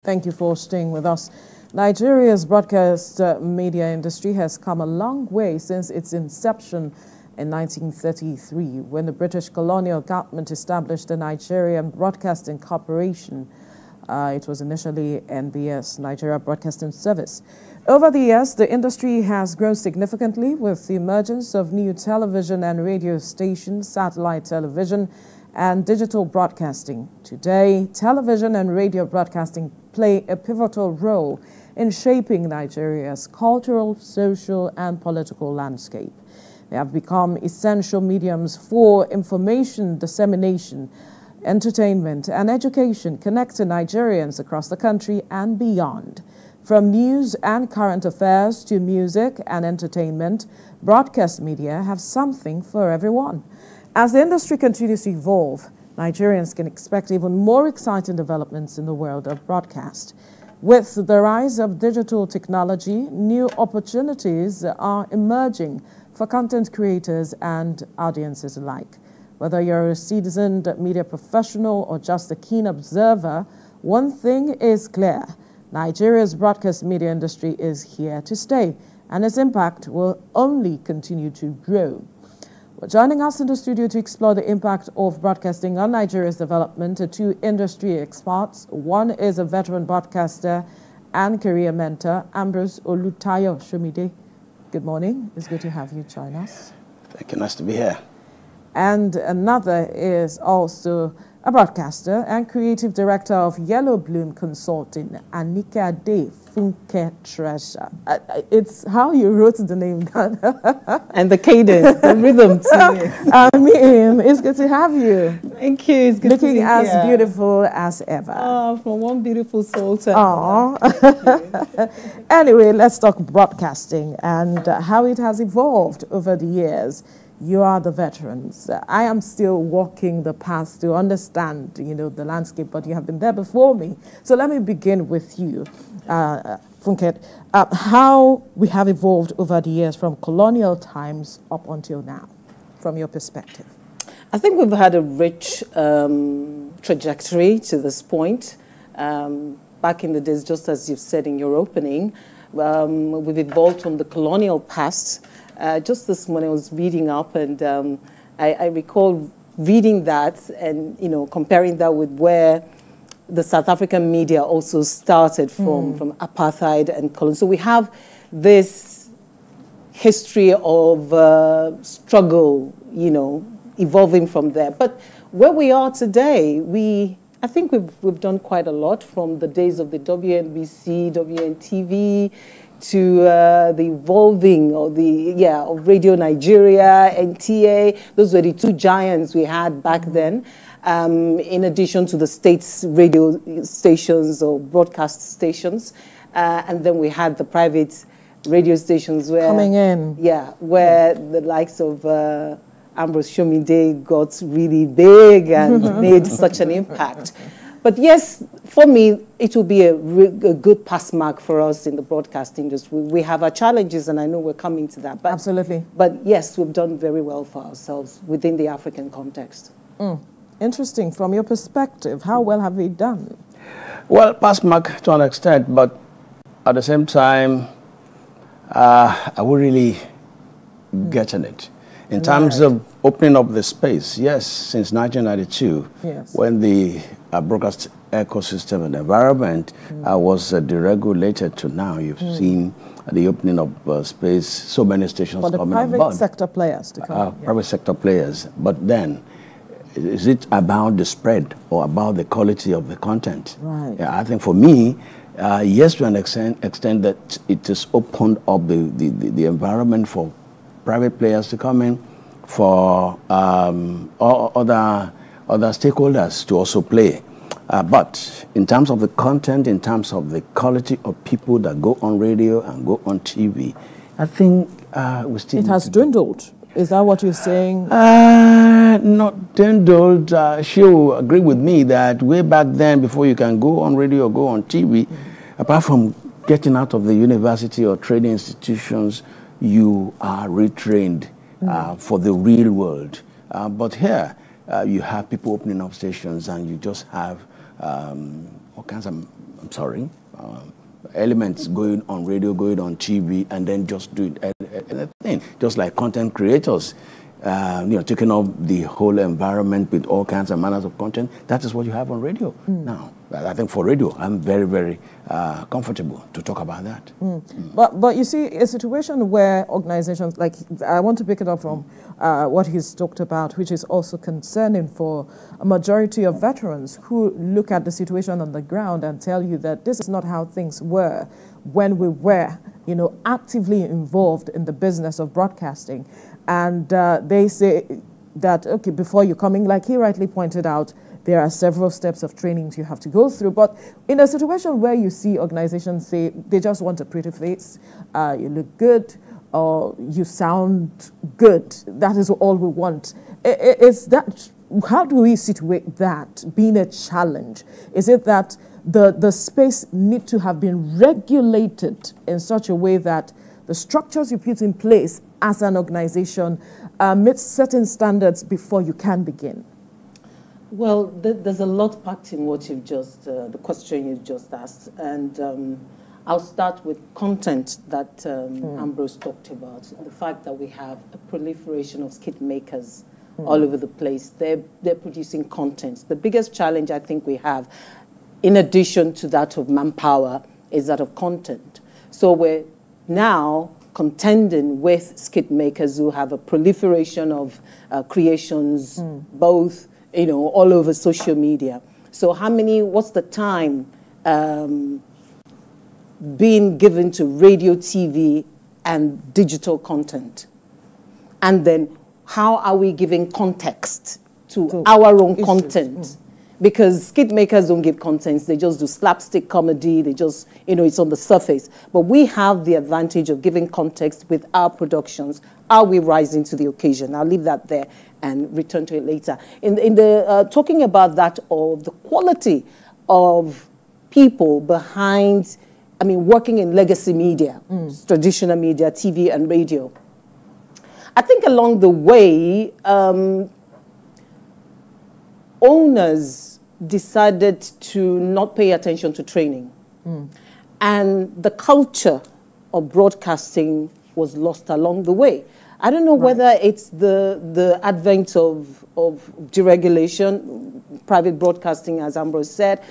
Thank you for staying with us. Nigeria's broadcast media industry has come a long way since its inception in 1933, when the British colonial government established the Nigerian Broadcasting Corporation. It was initially NBS, Nigeria Broadcasting Service. Over the years, the industry has grown significantly with the emergence of new television and radio stations, satellite television, and digital broadcasting. Today, television and radio broadcasting play a pivotal role in shaping Nigeria's cultural, social, and political landscape. They have become essential mediums for information dissemination, entertainment, and education, connecting Nigerians across the country and beyond. From news and current affairs to music and entertainment, broadcast media have something for everyone. As the industry continues to evolve, Nigerians can expect even more exciting developments in the world of broadcast. With the rise of digital technology, new opportunities are emerging for content creators and audiences alike. Whether you're a seasoned media professional or just a keen observer, one thing is clear: Nigeria's broadcast media industry is here to stay, and its impact will only continue to grow. Joining us in the studio to explore the impact of broadcasting on Nigeria's development are two industry experts. One is a veteran broadcaster and career mentor, Ambrose Olutayo Shomide. Good morning. It's good to have you join us. Thank you. Nice to be here. And another is also a broadcaster and creative director of Yellow Bloom Consulting, Anika De Funke Treasure. It's how you wrote the name down. And the cadence, the rhythm too. I mean, it's good to have you. Thank you. It's good Looking to be as here. beautiful as ever. Oh, from one beautiful soul to another. Anyway, let's talk broadcasting and how it has evolved over the years. You are the veterans. I am still walking the path to understand, the landscape, but you have been there before me. So let me begin with you, Funke. How we have evolved over the years from colonial times up until now, from your perspective. I think we've had a rich trajectory to this point. Back in the days, just as you've said in your opening, we've evolved from the colonial past. Just this morning I was reading up, and I recall reading that and comparing that with where the South African media also started from apartheid and colonial. So we have this history of struggle, evolving from there. But where we are today, I think we've done quite a lot from the days of the WNBC, WNTV, to the evolving of Radio Nigeria, NTA. Those were the two giants we had back then, in addition to the state's radio stations or broadcast stations. And then we had the private radio stations where coming in. Where the likes of Ambrose Shomide got really big and made such an impact. But yes, for me, it will be a good pass mark for us in the broadcast industry. We have our challenges, and I know we're coming to that. But, absolutely. But yes, we've done very well for ourselves within the African context. Interesting. From your perspective, how well have we done? Well, pass mark to an extent, but at the same time, I would really get in it. In terms of opening up the space, yes, since 1992, when the broadcast ecosystem and environment was deregulated to now, you've seen the opening of space, so many stations coming on board. For the private sector players to come. Private sector players. But then, is it about the spread or about the quality of the content? Right. Yeah, I think for me, yes, to an extent that it has opened up the environment for private players to come in, for other stakeholders to also play. But in terms of the content, in terms of the quality of people that go on radio and go on TV, I think we still... It has dwindled. Is that what you're saying? Not dwindled. She'll agree with me that way back then, before you can go on radio or go on TV, apart from getting out of the university or training institutions, you are retrained for the real world. But here, you have people opening up stations, and you just have all kinds of I'm sorry, elements going on radio, going on TV, and then just do anything. Just like content creators, taking up the whole environment with all kinds of manners of content. That is what you have on radio now. I think for radio, I'm very, very comfortable to talk about that. But you see, a situation where organizations, like, I want to pick it up from what he's talked about, which is also concerning for a majority of veterans who look at the situation on the ground and tell you that this is not how things were when we were, actively involved in the business of broadcasting. And they say that, okay, before you're coming, like he rightly pointed out, there are several steps of trainings you have to go through. But in a situation where you see organizations say they just want a pretty face, you look good, or you sound good, that is all we want. Is that, how do we situate that being a challenge? Is it that the space need to have been regulated in such a way that the structures you put in place as an organization meet certain standards before you can begin? Well, there's a lot packed in what you've just, the question you've just asked. And I'll start with content that Ambrose talked about. The fact that we have a proliferation of skit makers all over the place. They're producing content. The biggest challenge I think we have, in addition to that of manpower, is that of content. So we're now contending with skit makers who have a proliferation of creations, both all over social media. So what's the time being given to radio, TV, and digital content? And then how are we giving context to our own content? Because skit makers don't give contents, they just do slapstick comedy, they just, it's on the surface. But we have the advantage of giving context with our productions. Are we rising to the occasion? I'll leave that there and return to it later. In the talking about that, of the quality of people behind, working in legacy media, traditional media, TV and radio. I think along the way, owners decided to not pay attention to training. And the culture of broadcasting was lost along the way. I don't know whether it's the advent of deregulation, private broadcasting, as Ambrose said,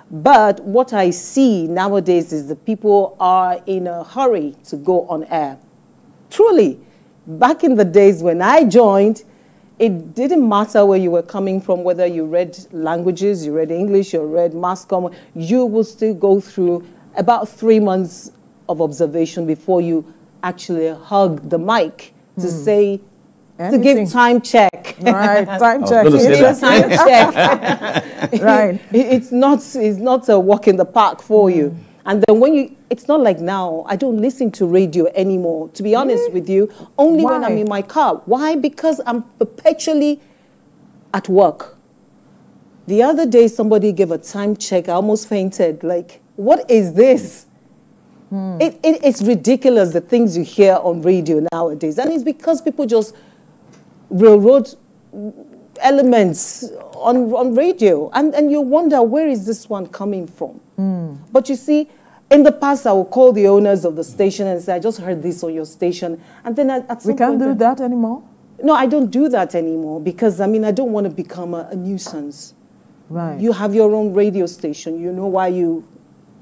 but what I see nowadays is that people are in a hurry to go on air. Truly, back in the days when I joined, it didn't matter where you were coming from, whether you read languages, you read English, you read mass comm, you will still go through about 3 months of observation before you actually hug the mic to say, anything. To give time check. Right, time check. Time check. Right. It's not a walk in the park for you. And then it's not like now, I don't listen to radio anymore, to be honest with you, only when I'm in my car. Why? Because I'm perpetually at work. The other day, somebody gave a time check. I almost fainted. Like, what is this? It's ridiculous, the things you hear on radio nowadays. And it's because people just railroad elements on radio. And you wonder, where is this one coming from? But you see, in the past, I would call the owners of the station and say, I just heard this on your station. And then at some point... We can't do that anymore? No, I don't do that anymore because, I don't want to become a nuisance. Right. You have your own radio station. You know why you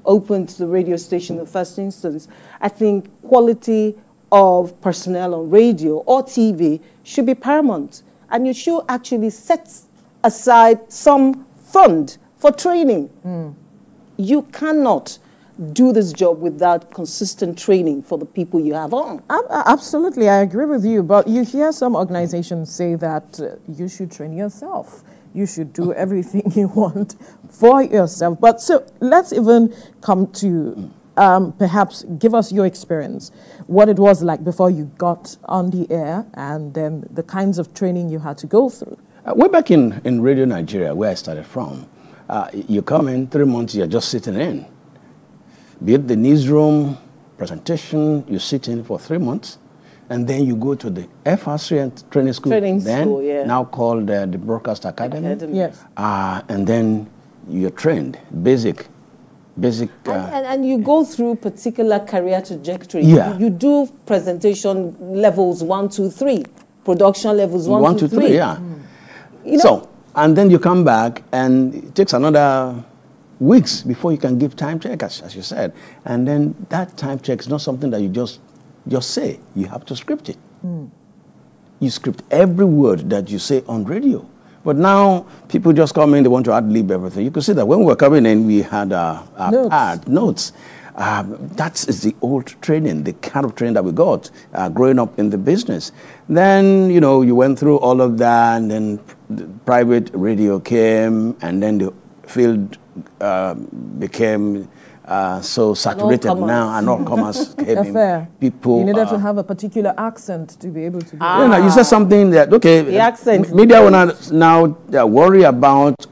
opened the radio station in the first instance. I think quality of personnel on radio or TV should be paramount. And you should actually set aside some fund for training. You cannot do this job without consistent training for the people you have on. Absolutely, I agree with you. But you hear some organizations say that you should train yourself. You should do everything you want for yourself. But so let's even come to perhaps give us your experience, what it was like before you got on the air and then the kinds of training you had to go through. Way back in Radio Nigeria, where I started from, you come in 3 months, you're just sitting in. Be it the newsroom, presentation, you sit in for 3 months, and then you go to the FRC training school, now called the Broadcast Academy. Yes. And then you're trained, basic basic. And you go through particular career trajectory. Yeah. You do presentation levels 1, 2, 3, production levels 1, 2, 3. Yeah. You know, So, and then you come back, and it takes another weeks before you can give time check, as you said. And then that time check is not something that you just say. You have to script it. You script every word that you say on radio. But now people just come in, they want to ad-lib everything. You could see that when we were coming in, we had our notes. That is the old training, the kind of training that we got growing up in the business. Then, you know, you went through all of that, and then the private radio came, and then the field became so saturated now, and all comers came in. People, you needed to have a particular accent to be able to do it. You know, you said something that, okay, the accent. Media will not now worry about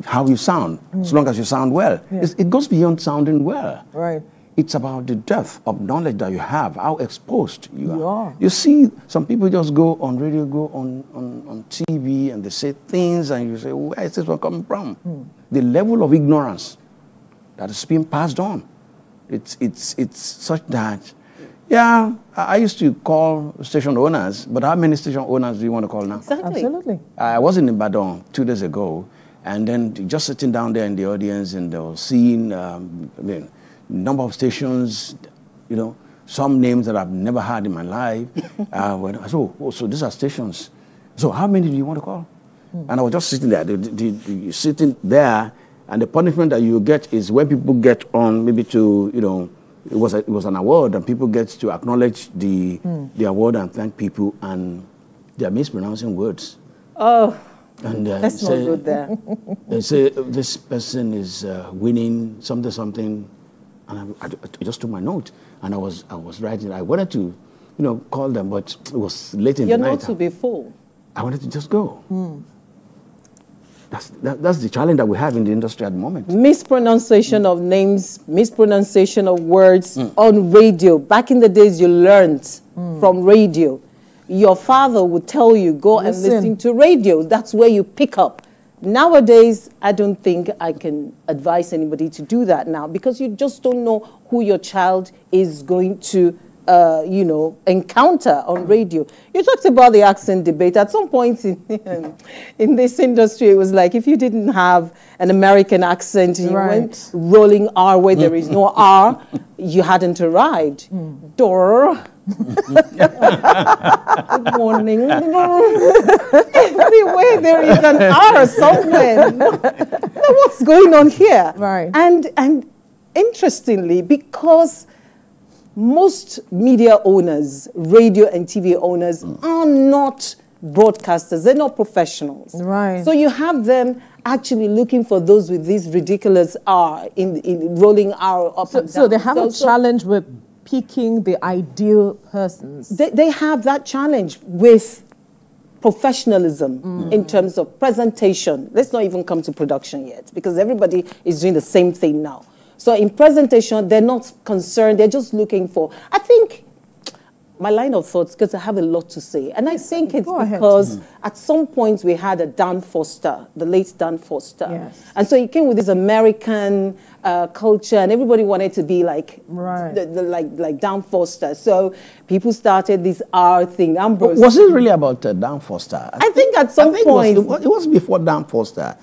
how you sound, as long as you sound well. Yeah. It goes beyond sounding well. Right. It's about the depth of knowledge that you have, how exposed you are. You see, some people just go on radio, go on TV, and they say things, and you say, where is this one coming from? The level of ignorance that is being passed on, it's such that, yeah, I used to call station owners, but how many station owners do you want to call now? Exactly. Absolutely. I was in Ibadan 2 days ago, and then just sitting down there in the audience, and they were seeing, number of stations, you know, some names that I've never heard in my life. When I said, so these are stations. So how many do you want to call? And I was just sitting there, sitting there, and the punishment that you get is when people get on, maybe to, you know, it was an award, and people get to acknowledge the award and thank people, and they're mispronouncing words. Oh, and that's not good there. They say this person is winning something. And I just took my note, and I was writing. I wanted to, you know, call them, but it was late in the night. Your notes will be full. I wanted to just go. That's the challenge that we have in the industry at the moment. Mispronunciation of names, mispronunciation of words on radio. Back in the days, you learned from radio. Your father would tell you, go and listen to radio. That's where you pick up. Nowadays, I don't think I can advise anybody to do that now, because you just don't know who your child is going to, you know, encounter on radio. You talked about the accent debate. At some point in this industry, it was like if you didn't have an American accent, you went rolling R where there is no R, you hadn't arrived. Door. Good morning. Everywhere there is an R somewhere. What's going on here? Right. And interestingly, because most media owners, radio and TV owners, are not broadcasters. They're not professionals. Right. So you have them actually looking for those with this ridiculous R in rolling R up and down. So they have a challenge with picking the ideal persons. They have that challenge with professionalism in terms of presentation. Let's not even come to production yet, because everybody is doing the same thing now. So in presentation, they're not concerned. They're just looking for, I think, my line of thoughts, because I have a lot to say. And I think it's because at some point we had a Dan Foster, the late Dan Foster. Yes. And so he came with this American culture, and everybody wanted to be like, like Dan Foster. So people started this R thing. Ambrose. Was it really about Dan Foster? I think at some point. It was before Dan Foster.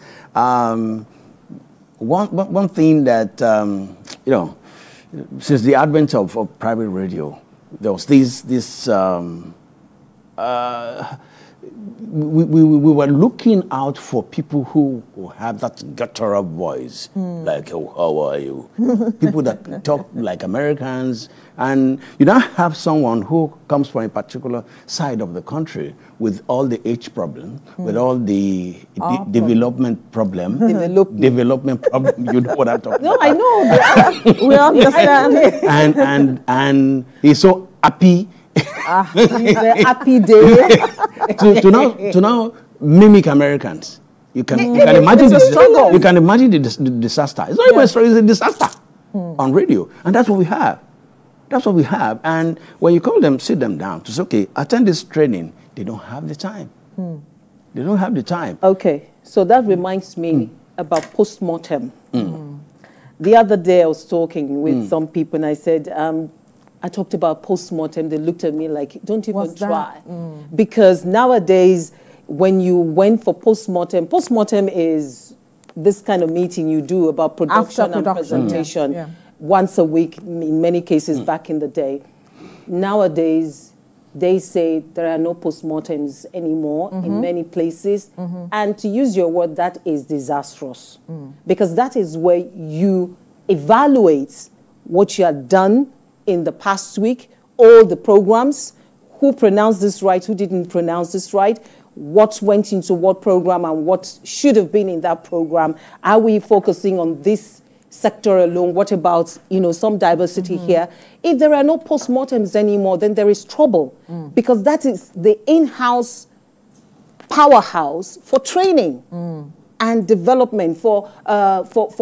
One thing that, you know, since the advent of private radio, there was we were looking out for people who have that guttural voice, like, oh, how are you? People that talk like Americans. And you now have someone who comes from a particular side of the country with all the age problem, with all the development problem. Development problem, you know what I'm talking about. No, I know. We understand. And he's so happy. It's a happy day. to now mimic Americans. You can imagine the struggle. You can imagine the disaster. It's not even a struggle, it's a disaster on radio. And that's what we have. That's what we have. And when you call them, sit them down to say, okay, attend this training, they don't have the time. They don't have the time. Okay, so that reminds me about post-mortem. The other day I was talking with some people and I said, I talked about post-mortem. They looked at me like, don't even try. Because nowadays, when you went for post-mortem is this kind of meeting you do about production and presentation once a week, in many cases back in the day. Nowadays, they say there are no post-mortems anymore in many places. And to use your word, that is disastrous. Because that is where you evaluate what you have done in the past week, all the programs, who pronounced this right, who didn't pronounce this right, what went into what program and what should have been in that program. Are we focusing on this sector alone? What about, you know, some diversity here? If there are no post-mortems anymore, then there is trouble because that is the in-house powerhouse for training and development, for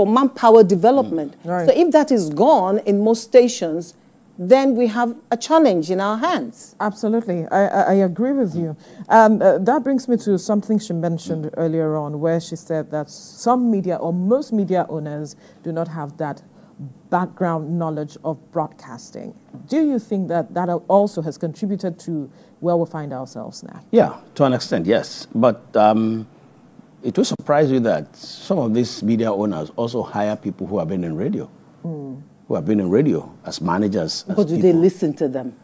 manpower development. So if that is gone in most stations, then we have a challenge in our hands. Absolutely. I agree with you. That brings me to something she mentioned earlier on, where she said that some media or most media owners do not have that background knowledge of broadcasting. Do you think that that also has contributed to where we find ourselves now? Yeah, to an extent, yes. But it will surprise you that some of these media owners also hire people who have been in radio. Who have been in radio as managers. But do they listen to them?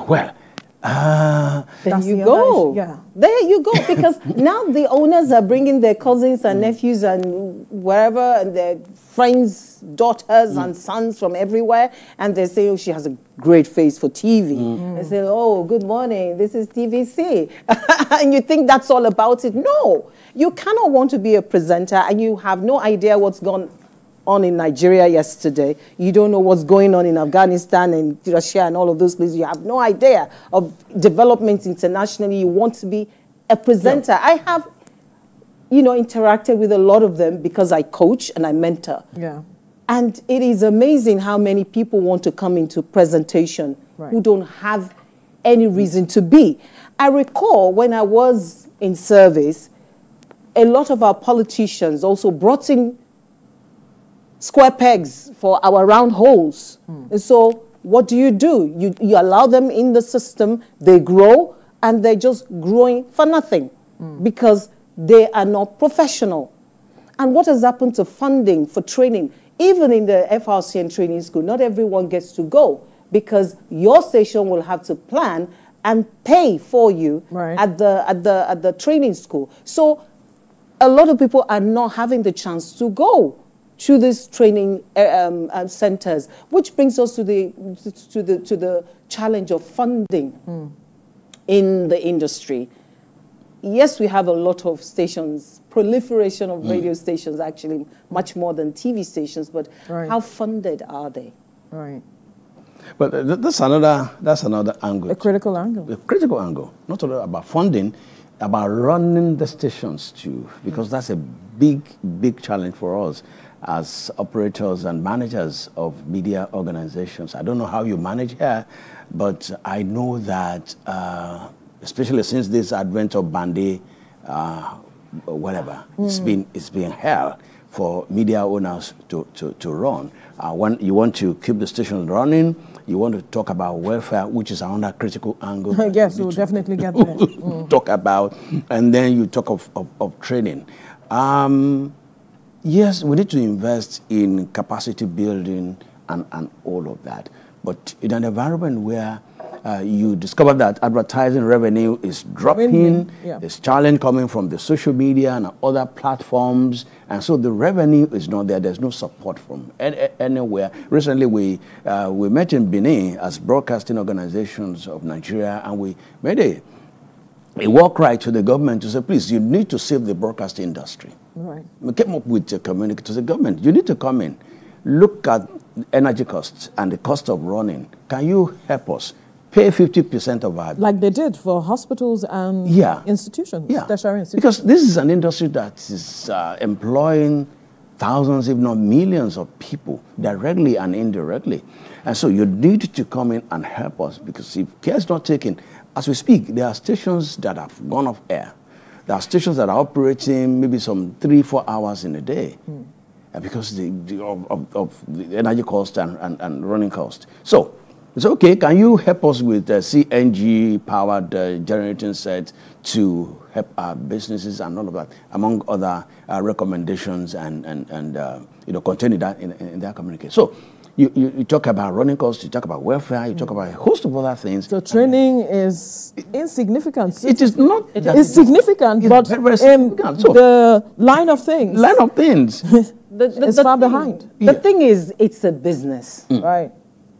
Well, there you go. There you go. Because now the owners are bringing their cousins and nephews and wherever, and their friends, daughters and sons from everywhere, and they say, oh, she has a great face for TV. They say, oh, good morning, this is TVC. And you think that's all about it. No, you cannot want to be a presenter and you have no idea what's gone on in Nigeria yesterday. You don't know what's going on in Afghanistan and Russia and all of those places. You have no idea of developments internationally. You want to be a presenter. Yeah. I have, you know, interacted with a lot of them because I coach and I mentor. Yeah. And it is amazing how many people want to come into presentation who don't have any reason to be. I recall when I was in service, a lot of our politicians also brought in square pegs for our round holes. And so what do? You allow them in the system, they grow, and they're just growing for nothing because they are not professional. And what has happened to funding for training? Even in the FRCN training school, not everyone gets to go because your station will have to plan and pay for you at the training school. So a lot of people are not having the chance to go to these training centers, which brings us to the challenge of funding in the industry. Yes, we have a lot of stations, proliferation of radio stations, actually much more than TV stations, but how funded are they? But that's another angle. A critical angle. A critical angle. Not only about funding, about running the stations too, because that's a big, big challenge for us as operators and managers of media organizations. I don't know how you manage here, but I know that, especially since this advent of Bande, whatever, it's been hell for media owners to run. When you want to keep the station running, you want to talk about welfare, which is another critical angle. Yes, we'll definitely get there. Talk about, and then you talk of training. Yes, we need to invest in capacity building and all of that. But in an environment where you discover that advertising revenue is dropping, there's challenge coming from the social media and other platforms, and so the revenue is not there. There's no support from anywhere. Recently, we met in Benin as broadcasting organizations of Nigeria, and we made a walk right to the government to say, please, you need to save the broadcast industry. We came up with a communique to the government. You need to come in, look at energy costs and the cost of running. Can you help us pay 50% of our... Like they did for hospitals and institutions, tertiary institutions. Because this is an industry that is employing thousands, if not millions of people, directly and indirectly. And so you need to come in and help us, because if care is not taken, as we speak, there are stations that have gone off air. There are stations that are operating maybe some 3-4 hours in a day. because of the energy cost and running cost. So it's okay. Can you help us with CNG-powered generating sets to help our businesses and all of that, among other recommendations and containing that in their communication. So you talk about running costs, you talk about welfare, you talk about a host of other things. So training is insignificant. It is not. It's significant, it's but very significant. So, the line of things. It's far behind. The thing is, it's a business. Right.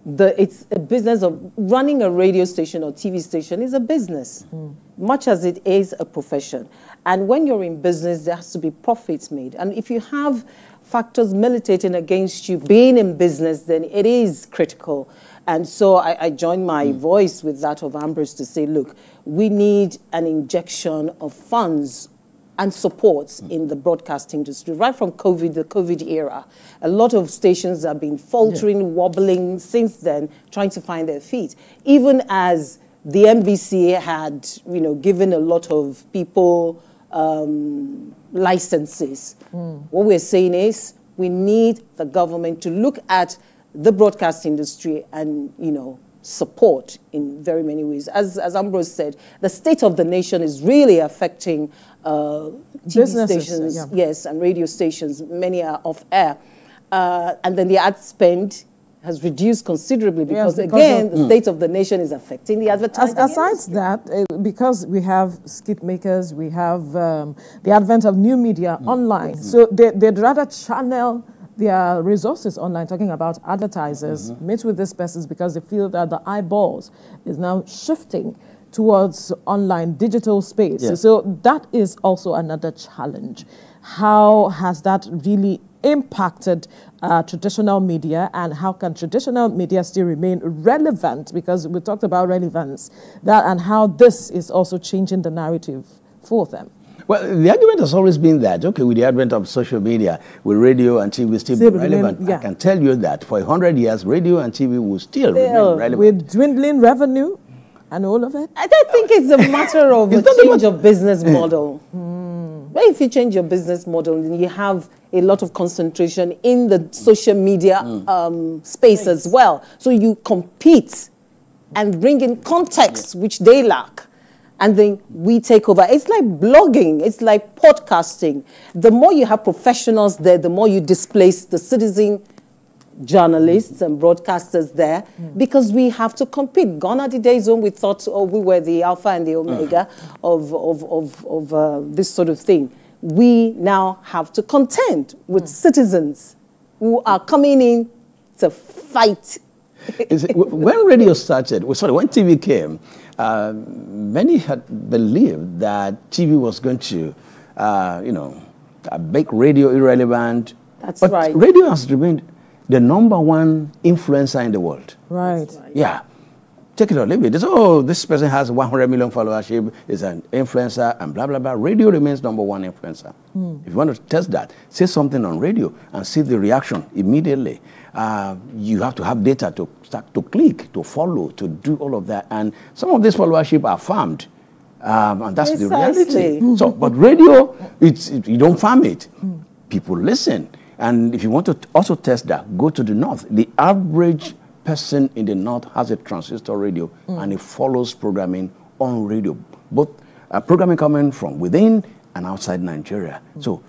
It's a business of running a radio station or TV station is a business, much as it is a profession. And when you're in business, there has to be profits made. And if you have factors militating against you being in business, then it is critical. And so I join my voice with that of Ambrose to say, look, we need an injection of funds and supports in the broadcast industry. Right from COVID, the COVID era, a lot of stations have been faltering, wobbling since then, trying to find their feet. Even as the NBC had, given a lot of people licenses. What we're saying is we need the government to look at the broadcast industry and, support in very many ways. As Ambrose said, the state of the nation is really affecting TV stations, yes, and radio stations. Many are off air. And then the ad spend has reduced considerably because again, the state of the nation is affecting the advertising. Aside that, because we have skit makers, we have the advent of new media online, so they'd rather channel their resources online, talking about advertisers, meet with these persons because they feel that the eyeballs is now shifting towards online digital space. Yes. So that is also another challenge. How has that really impacted traditional media, and how can traditional media still remain relevant? Because we talked about relevance, and how this is also changing the narrative for them. Well, the argument has always been that, okay, with the advent of social media, will radio and TV still be relevant? I can tell you that for 100 years, radio and TV will still remain relevant. With dwindling revenue and all of it? I don't think it's a matter of a change of business model. But if you change your business model, then you have a lot of concentration in the social media space as well. So you compete and bring in context, which they lack. And then we take over. It's like blogging. It's like podcasting. The more you have professionals there, the more you displace the citizen journalists and broadcasters there, because we have to compete. Gone are the days when we thought, we were the alpha and the omega of this sort of thing. We now have to contend with citizens who are coming in to fight. When radio started, when TV came, many had believed that TV was going to, make radio irrelevant. That's but right. Radio has remained the #1 influencer in the world. Right. Yeah. Take it or leave it. They say, this person has 100 million followership, is an influencer, and blah, blah, blah. Radio remains #1 influencer. If you want to test that, say something on radio and see the reaction immediately. You have to have data to start to click, to follow, to do all of that. And some of this followership are farmed. And that's the reality. So, but radio, you don't farm it. People listen. And if you want to also test that, go to the north. The average person in the north has a transistor radio and it follows programming on radio. Both programming coming from within and outside Nigeria. So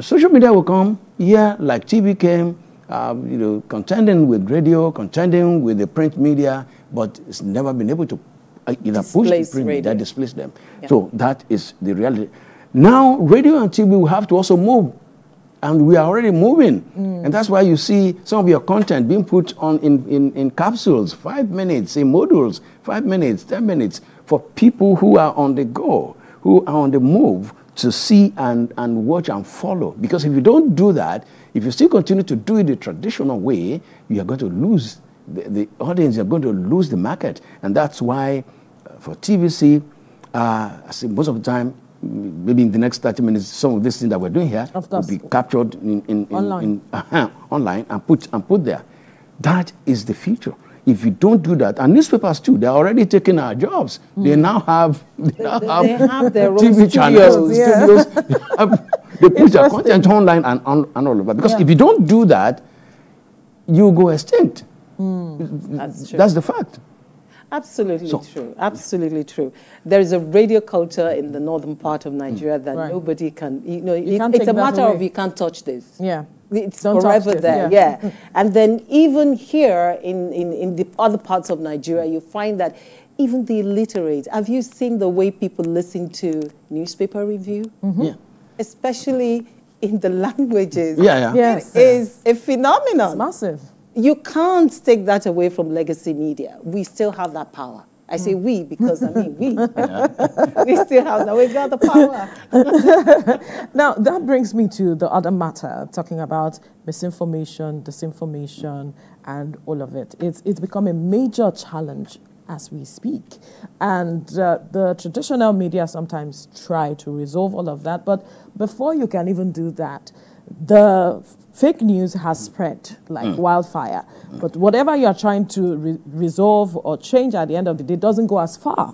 social media will come here like TV came, contending with radio, contending with the print media, but it's never been able to either push the print media that displace them. Yeah. So that is the reality. Now radio and TV will have to also move. And we are already moving. And that's why you see some of your content being put on in capsules, 5 minutes, in modules, 5 minutes, 10 minutes, for people who are on the go, who are on the move to see and watch and follow. Because if you don't do that, if you still continue to do it the traditional way, you are going to lose the audience, you're going to lose the market. And that's why for TVC, I see most of the time, maybe in the next 30 minutes, some of these things that we're doing here will be captured online and put there. That is the future. If you don't do that, and newspapers too, they're already taking our jobs. They now have they have their TV own channels, studios. They put their content online and all over. Because if you don't do that, you go extinct. That's true. That's the fact. Absolutely true. Absolutely true. There is a radio culture in the northern part of Nigeria that nobody can, it's a matter of you can't touch this. Yeah. It's forever there, yeah. And then even here in the other parts of Nigeria, you find that even the illiterate, have you seen the way people listen to newspaper review? Yeah. Especially in the languages. Yes. It is a phenomenon. It's massive. You can't take that away from legacy media. We still have that power. I say we because, I mean, we. We still have that. We've got the power. Now, that brings me to the other matter, talking about misinformation, disinformation, and all of it. It's become a major challenge as we speak. And the traditional media sometimes try to resolve all of that. But before you can even do that, the fake news has spread like wildfire. But whatever you're trying to resolve or change at the end of the day doesn't go as far.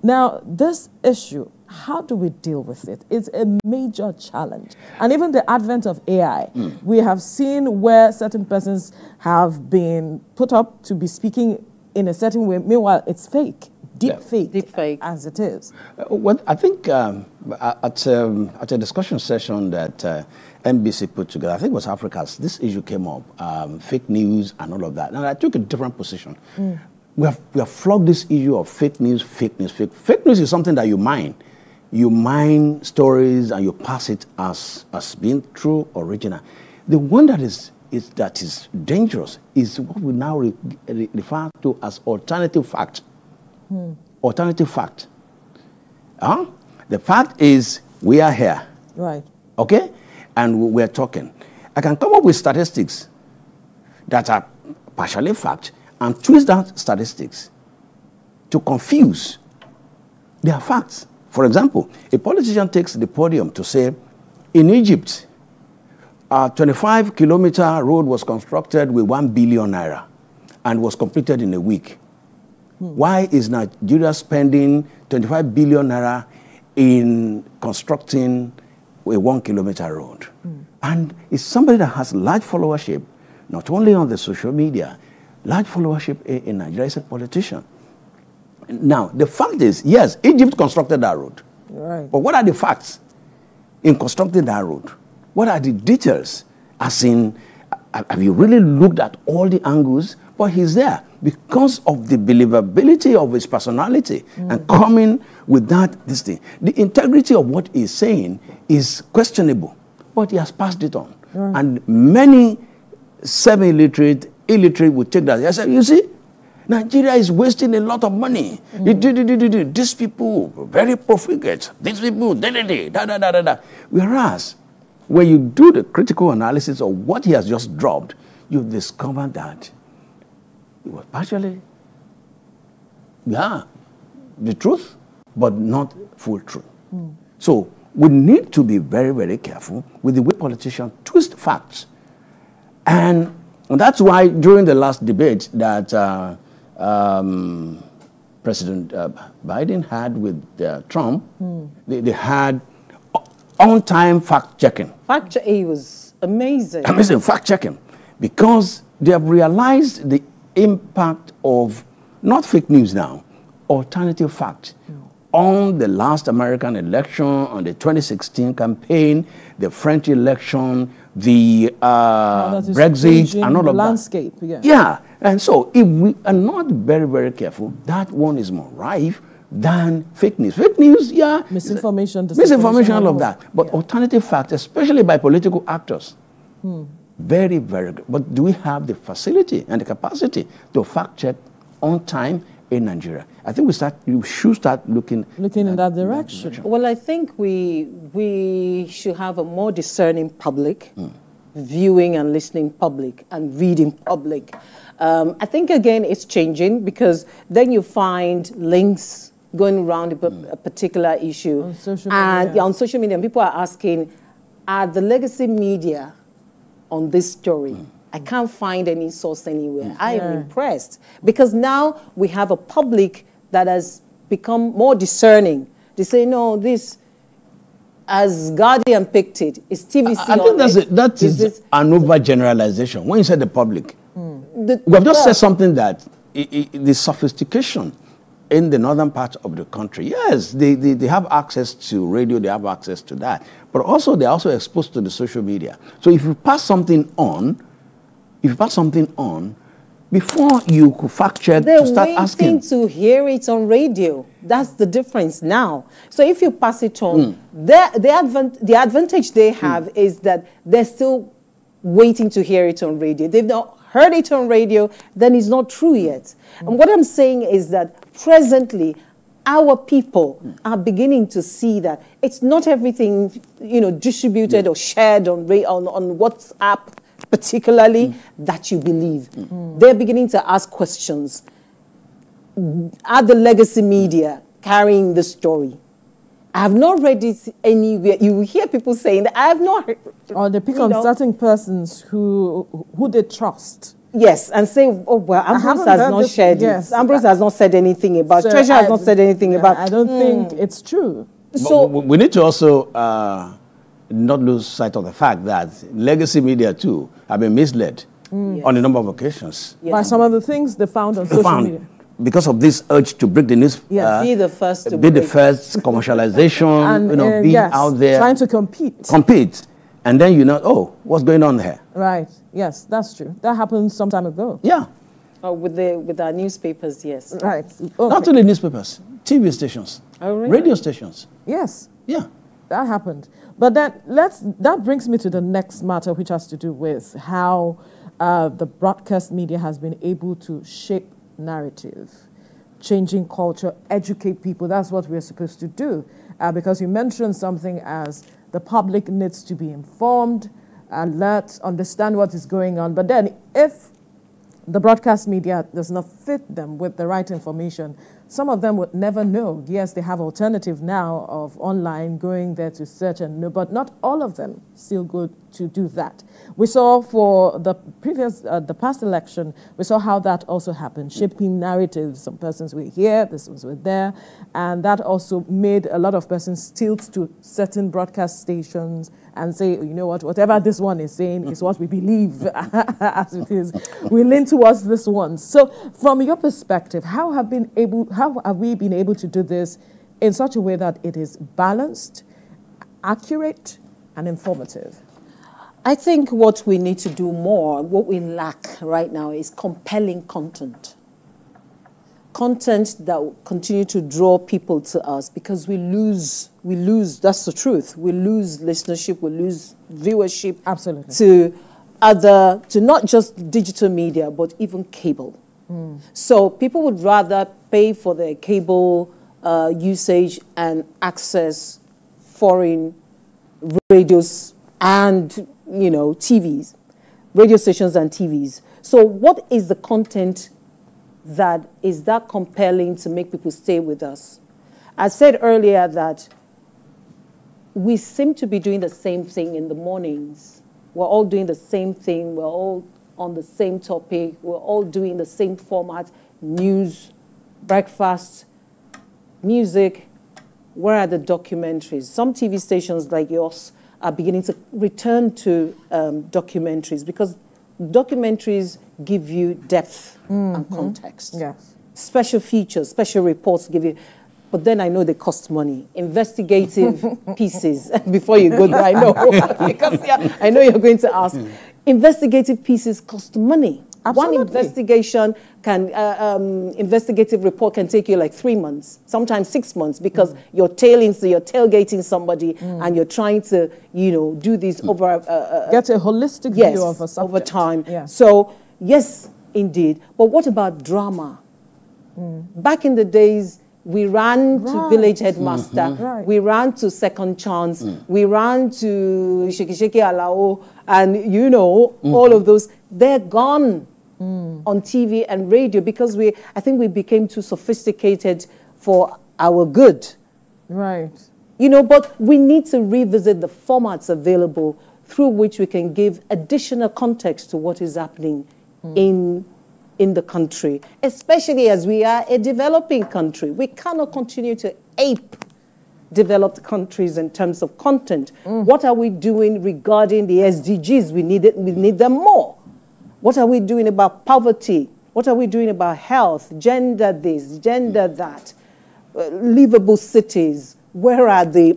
Now, this issue, how do we deal with it? It's a major challenge. And even the advent of AI, we have seen where certain persons have been put up to be speaking in a certain way. Meanwhile, it's fake. Deep fake, as it is. Well, I think at a discussion session that NBC put together, I think it was Africa's, this issue came up, fake news and all of that. And I took a different position. We have flogged this issue of fake news. Fake news is something that you mine. You mine stories and you pass it as being true, original. The one that is dangerous is what we now refer to as alternative fact. Alternative fact. The fact is we are here. Right. Okay? And we're talking. I can come up with statistics that are partially fact and twist that statistics to confuse their facts. For example, a politician takes the podium to say, in Egypt, a 25-kilometer road was constructed with 1 billion naira and was completed in a week. Why is Nigeria spending 25 billion naira in constructing a 1-kilometer road? And it's somebody that has large followership, not only on the social media, large followership in Nigeria. Is a politician. Now, the fact is, yes, Egypt constructed that road. Right. But what are the facts in constructing that road? What are the details? As in, have you really looked at all the angles? But he's there because of the believability of his personality and coming with this thing. The integrity of what he's saying is questionable, but he has passed it on. And many semi-illiterate, illiterate would take that. I said, you see, Nigeria is wasting a lot of money. These people, very profligate. These people, da. Whereas, when you do the critical analysis of what he has just dropped, you discover that it was partially, the truth, but not full truth. So we need to be very, very careful with the way politicians twist facts. And that's why during the last debate that President Biden had with Trump, they had on-time fact-checking. Fact-checking was amazing. Amazing fact-checking. Because they have realized the impact of, not fake news now, alternative fact. On the last American election, on the 2016 campaign, the French election, the Brexit, and all of landscape, that. Yeah. And so if we are not very, very careful, that one is more rife than fake news. Fake news, misinformation, all of that. But alternative facts, especially by political actors, very, very good. But do we have the facility and the capacity to fact check on time in Nigeria? I think we should start looking in that direction. Well, I think we should have a more discerning public, viewing and listening public, and reading public. I think, again, it's changing because then you find links going around a particular issue. On social media. On social media, and people are asking, are the legacy media on this story? I can't find any source anywhere. I am impressed because now we have a public that has become more discerning. They say, no, this as Guardian picked it, is TVC I think that is an overgeneralization. When you say the public, we have just said something that the sophistication in the northern part of the country, yes, they have access to radio, they have access to that, but also they're also exposed to the social media. So if you pass something on, before you could fact check, to start asking. They're waiting to hear it on radio. That's the difference now. So if you pass it on, the advantage they have is that they're still waiting to hear it on radio. They've not heard it on radio, then it's not true yet. And what I'm saying is that presently, our people are beginning to see that it's not everything, distributed or shared on WhatsApp, particularly, that you believe. They're beginning to ask questions. Are the legacy media carrying the story? I have not read it anywhere. You will hear people saying that I have not heard. Or they pick on certain persons who they trust. Yes, and say, oh, well, Ambrose has not shared it. Ambrose has not said anything about it. Treasure has not said anything about it. I don't think it's true. So we need to also not lose sight of the fact that legacy media, too, have been misled on a number of occasions. By some of the things they found on social media. Because of this urge to break the news, be the first to be the first, commercialization, and, being out there. Trying to compete. Compete. And then what's going on here? Right. Yes, that's true. That happened some time ago. Yeah. With our newspapers, yes. Right. Okay. Not only newspapers, TV stations, radio stations. Yes. Yeah. That happened. But then that brings me to the next matter, which has to do with how the broadcast media has been able to shape narrative, changing culture, educate people. That's what we're supposed to do. Because you mentioned something as the public needs to be informed, alert, understand what is going on. But then if the broadcast media does not fit them with the right information, some of them would never know. Yes, they have alternative now of online, going there to search and know, but not all of them still go to do that. We saw for the past election, we saw how that also happened, shaping narratives. Some persons were here, this ones were there, and that also made a lot of persons tilt to certain broadcast stations and say, you know what, whatever this one is saying is what we believe as it is. We lean towards this one. So from your perspective, how have we been able to do this in such a way that it is balanced, accurate, and informative? I think what we need to do more, what we lack right now, is compelling content. Content that will continue to draw people to us, because we lose, that's the truth. We lose listenership, we lose viewership. Absolutely. to not just digital media, but even cable. So people would rather pay for their cable usage and access foreign radios and, TVs, radio stations and TVs. So what is the content that is that compelling to make people stay with us? I said earlier that we seem to be doing the same thing in the mornings. We're all doing the same thing. We're all on the same topic. We're all doing the same format: news, breakfast, music. Where are the documentaries? Some TV stations like yours are beginning to return to documentaries, because documentaries give you depth and context. Yes. Special features, special reports give you, but then I know they cost money. Investigative pieces, before you go there, I know, because I know you're going to ask. Investigative pieces cost money. Absolutely. One investigation investigative report can take you like 3 months, sometimes 6 months, because you're tailgating somebody and you're trying to, do this over get a holistic view of a subject over time. Yeah. So yes, indeed. But what about drama? Back in the days, we ran to Village Headmaster, we ran to Second Chance, we ran to Sheki Sheki Alao, and all of those, they're gone on TV and radio, because I think we became too sophisticated for our good. Right. But we need to revisit the formats available through which we can give additional context to what is happening in the country, especially as we are a developing country. We cannot continue to ape developed countries in terms of content. What are we doing regarding the SDGs? We need them more. What are we doing about poverty? What are we doing about health, gender this, gender that, livable cities? Where are they?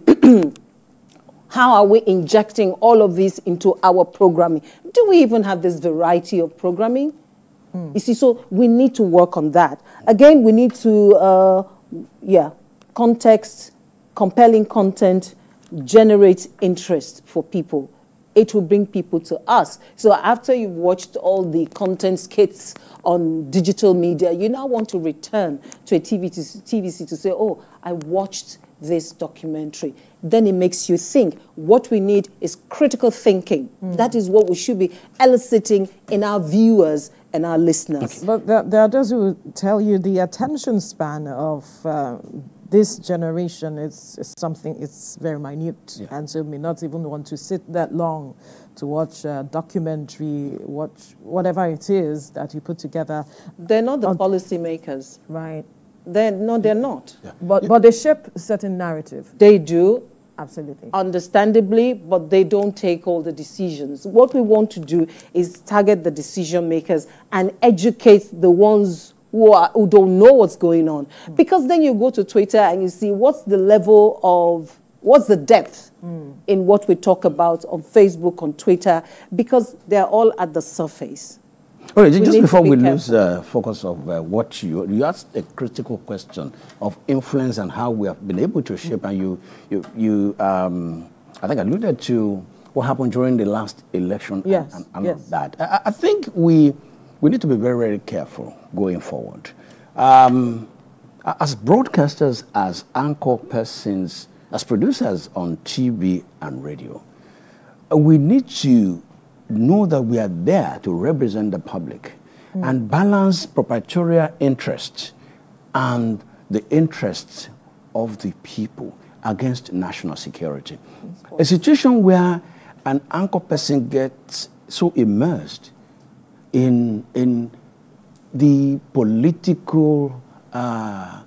How are we injecting all of this into our programming? Do we even have this variety of programming? You see, so we need to work on that. Again, we need to, context, compelling content, generate interest for people. It will bring people to us. So after you've watched all the content skits on digital media, you now want to return to a TVC to say, oh, I watched this documentary. Then it makes you think. What we need is critical thinking. That is what we should be eliciting in our viewers and our listeners. But there are those who tell you the attention span of this generation is something, it's very minute, and so may not even want to sit that long to watch a documentary, watch whatever it is that you put together. They're not the policymakers. Right. They're not. Yeah. But they shape a certain narrative. They do. Absolutely. Understandably, but they don't take all the decisions. What we want to do is target the decision makers and educate the ones who don't know what's going on. Because then you go to Twitter and you see what's the depth in what we talk about on Facebook, on Twitter, because they're all at the surface. All right, just before we lose focus of what you asked a critical question of influence and how we have been able to shape, and you I think alluded to what happened during the last election and that. I think we need to be very, very careful going forward. As broadcasters, as anchor persons, as producers on TV and radio, we need to know that we are there to represent the public and balance proprietorial interests and the interests of the people against national security. A situation where an anchor person gets so immersed in the political the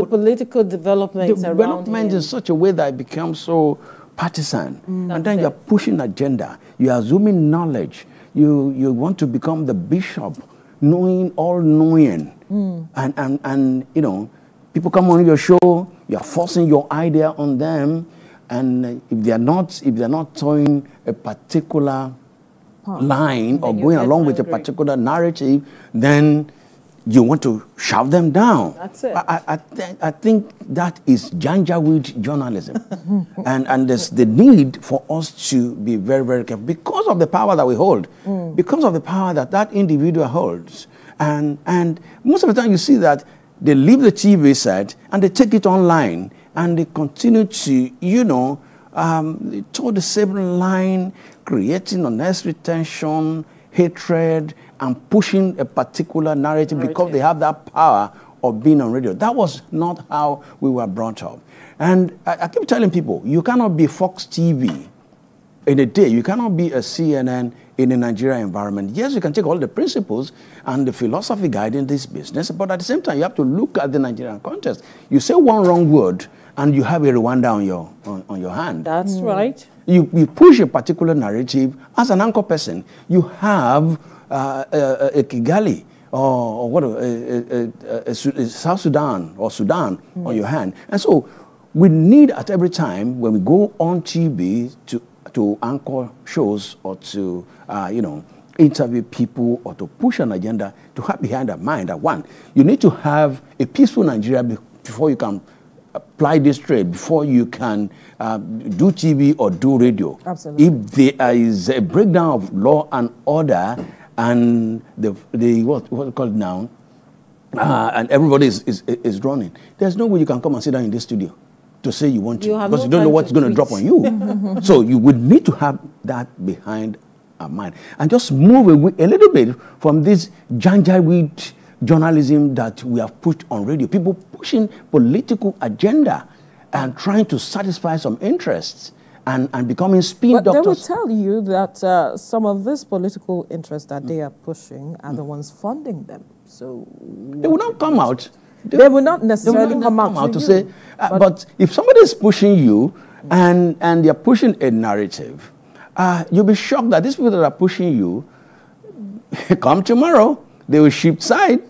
political developments around him. in such a way that it becomes so partisan, and then you're pushing agenda, you're assuming knowledge, you want to become the bishop, all-knowing, and you know, people come on your show, you're forcing your idea on them, and if they're not towing a particular line or going along with a particular narrative, then you want to shove them down. That's it. I think that is janjaweed journalism. and there's the need for us to be very, very careful because of the power that we hold, because of the power that individual holds. And most of the time you see that they leave the TV set and they take it online and they continue to, toe the same line, creating unnecessary tension, hatred, and pushing a particular narrative because they have that power of being on radio. That was not how we were brought up. And I keep telling people, you cannot be Fox TV in a day. You cannot be a CNN in a Nigeria environment. Yes, you can take all the principles and the philosophy guiding this business, but at the same time, you have to look at the Nigerian context. You say one wrong word, and you have a Rwanda on your hand. That's right. You push a particular narrative. As an anchor person, you have a Kigali or what a South Sudan or Sudan on your hand. And so we need at every time when we go on TV to anchor shows or to interview people or to push an agenda, to have behind our mind that one, you need to have a peaceful Nigeria before you can apply this trade, before you can do TV or do radio. Absolutely. If there is a breakdown of law and order and what you call it now, and everybody is running, there's no way you can come and sit down in this studio to say you want to, because you don't know what's going to drop on you. So you would need to have that behind our mind and just move away a little bit from this janjaweed journalism that we have put on radio. People pushing political agenda and trying to satisfy some interests and becoming spin doctors. But they will tell you that some of this political interest that they are pushing are the ones funding them. So they will not come out They will not necessarily come out to say, but if somebody is pushing you and they're pushing a narrative, you'll be shocked that these people that are pushing you, come tomorrow, they will shift side.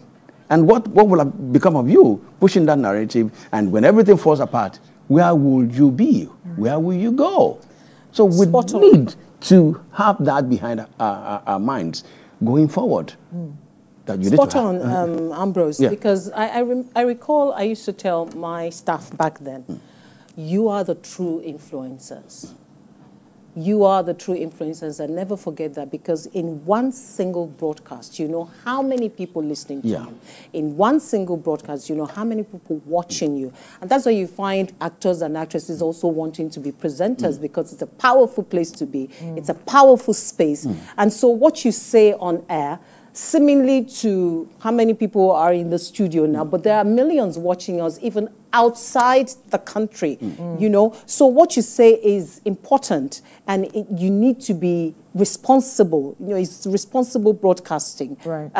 And what will have become of you pushing that narrative? And when everything falls apart, where will you be? Where will you go? So we need to have that behind our minds going forward. That you Spot on, Ambrose, because I recall I used to tell my staff back then, you are the true influencers. You are the true influencers, and never forget that, because in one single broadcast, you know how many people listening to you. In one single broadcast, you know how many people watching you. And that's why you find actors and actresses also wanting to be presenters, because it's a powerful place to be. It's a powerful space. And so what you say on air, seemingly to how many people are in the studio now, but there are millions watching us even outside the country, you know. So what you say is important, and you need to be responsible. You know, it's responsible broadcasting. Right.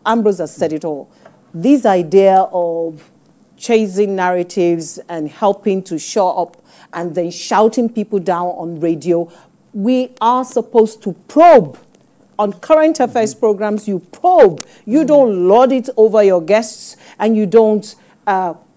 Ambrose has said it all. This idea of chasing narratives and helping to show up and then shouting people down on radio, we are supposed to probe. On current affairs programs, you probe. You don't lord it over your guests, and you don't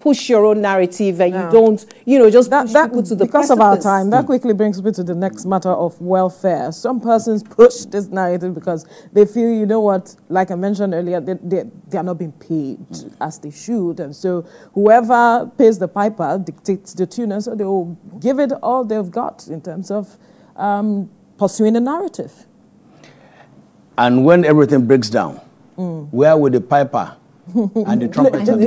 push your own narrative, and you don't, you know, just push people to the because precipice. of our time, that quickly brings me to the next matter of welfare. Some persons push this narrative because they feel, you know what, like I mentioned earlier, they are not being paid as they should. And so whoever pays the piper dictates the tune, and so they will give it all they've got in terms of pursuing a narrative. And when everything breaks down, where will the piper and the trumpeter be?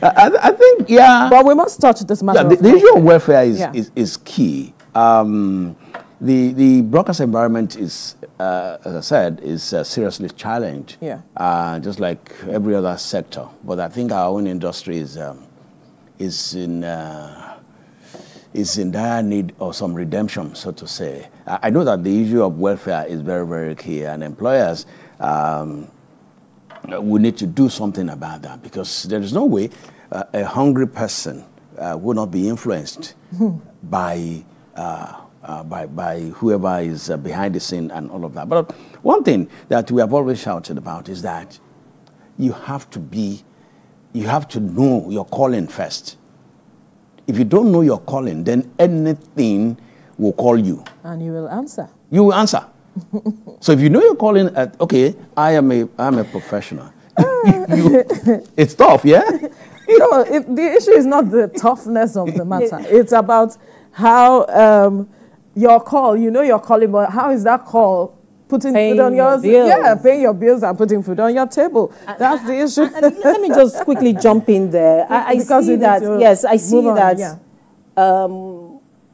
I think, But we must touch this matter. The issue of welfare is key. The broadcast environment is, as I said, is seriously challenged. Just like every other sector. But I think our own industry is in dire need of some redemption, so to say. I know that the issue of welfare is very, very key, and employers will need to do something about that, because there is no way a hungry person will not be influenced by whoever is behind the scene and all of that. But one thing that we have always shouted about is that you have to know your calling first. If you don't know your calling, then anything will call you. And you will answer. You will answer. So if you know your calling, okay, I am a professional. It's tough, yeah? No, the issue is not the toughness of the matter. It's about how your call, you know your calling, but how is that call putting food on your bills? Yeah, paying your bills and putting food on your table. That's the issue. And let me just quickly jump in there. I see that, yes, I see that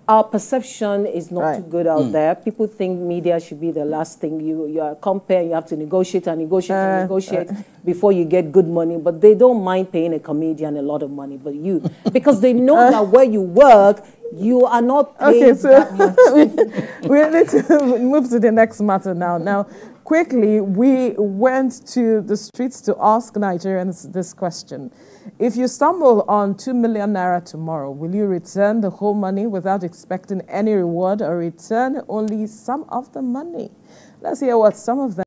our perception is not too good out there. People think media should be the last thing. You are comparing, you have to negotiate and negotiate and negotiate before you get good money. But they don't mind paying a comedian a lot of money, but you. Because they know that where you work, you are not paid that much. We need to move to the next matter now. Now, quickly, we went to the streets to ask Nigerians this question. If you stumble on 2 million naira tomorrow, will you return the whole money without expecting any reward, or return only some of the money? Let's hear what some of them